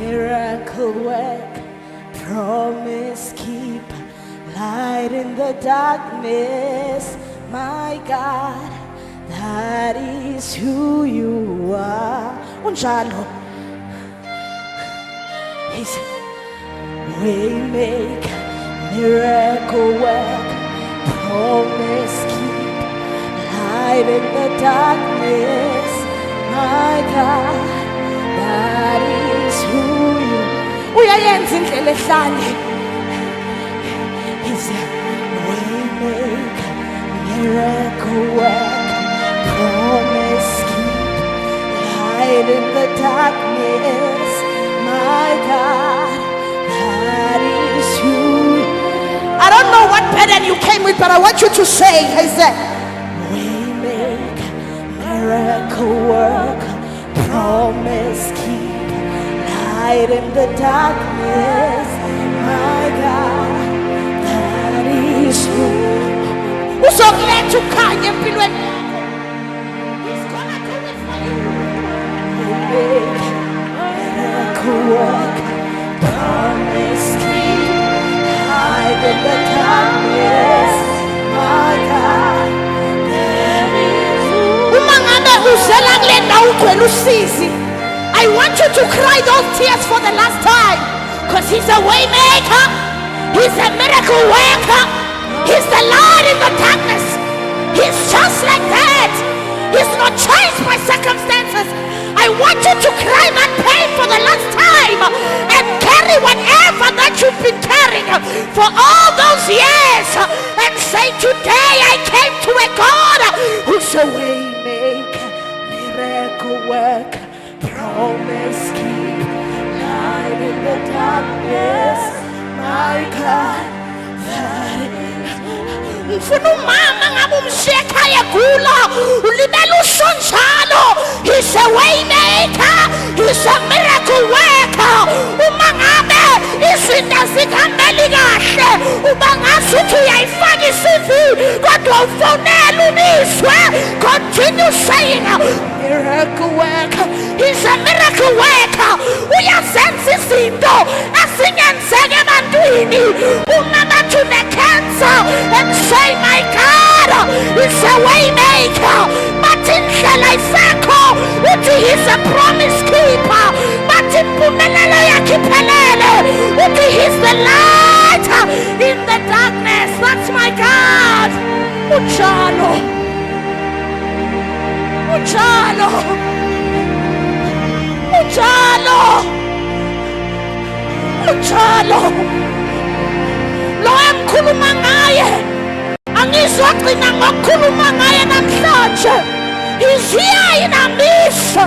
miracle work, promise keep, light in the darkness, my God, that is who you are. Unjalo, He's way make, miracle work, promise keep, light in the darkness, my God, that is who you are. Uyayenza indlela ehlale. He's a way maker, miracle work, promise keep, light in the darkness, my God, that is who. I don't know what burden you came with, but I want you to say, He's a way maker, miracle work, promise keep, light in the darkness, my God, that is who. Who's so glad to come? He's gonna do it for you. Miracle work, promise keep, light in the darkness, my God, that is who. I want you to cry those tears for the last time, because He's a way maker, He's a miracle worker, He's the Lord in the darkness. He's just like that. He's not changed by circumstances. I want you to cry that pain for the last time and carry whatever that you've been carrying for all those years and say, today I came to a God who's a way maker, miracle worker, promise keep, light in the darkness, my God, that is. Mfuna umama ngabe umshekha yegula ulibela ushonjalo. He's a way maker, He's a miracle worker. Uma ngabe izinto zingambeli kahle, uba ngasuthi uyayifaka iCV kodwa ufonela uniswe, continue saying miracle worker. He's a miracle worker. Uyazenza izinto ezingenzeka ebantwini. Uma bathi une-cancer and say, my God, He's a way maker. Bathi indlela isekho, uthi He's a promise keeper. Bathi impumelelo yakhe iphelele, uthi He's the light in the darkness. That's my God. Unjalo, unjalo, unjalo, unjalo. Lo emkhuluma ngaye angizogcina ngokukhuluma ngaye namhlanje. He's here in our midst.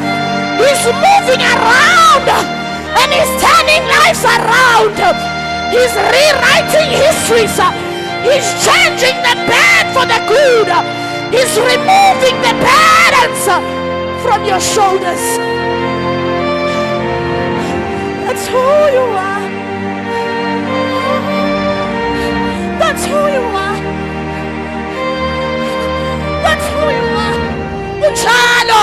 He's moving around and He's turning lives around. He's rewriting histories. He's changing the bad for the good. He's removing the burdens from your shoulders. That's who you are. That's who you are. That's who you are. Unjalo.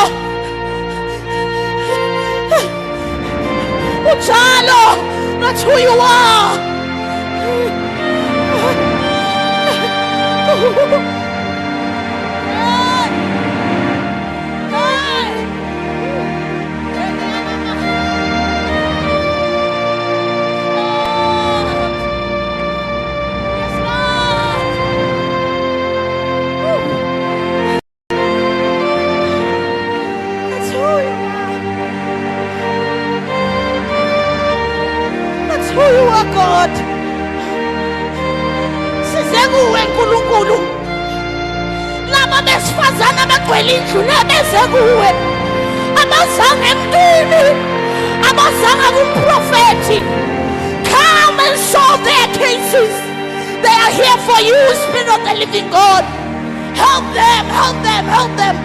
Unjalo. That's who you are. Who you are, God. Sizenguwe nkulunkulu. Laba besifazana bagcwele indlu nebezekuwe. Abazange emntwini, abazange kumprofethi. Come and solve their cases. They are here for you, Spirit of the living God. Help them, help them, help them.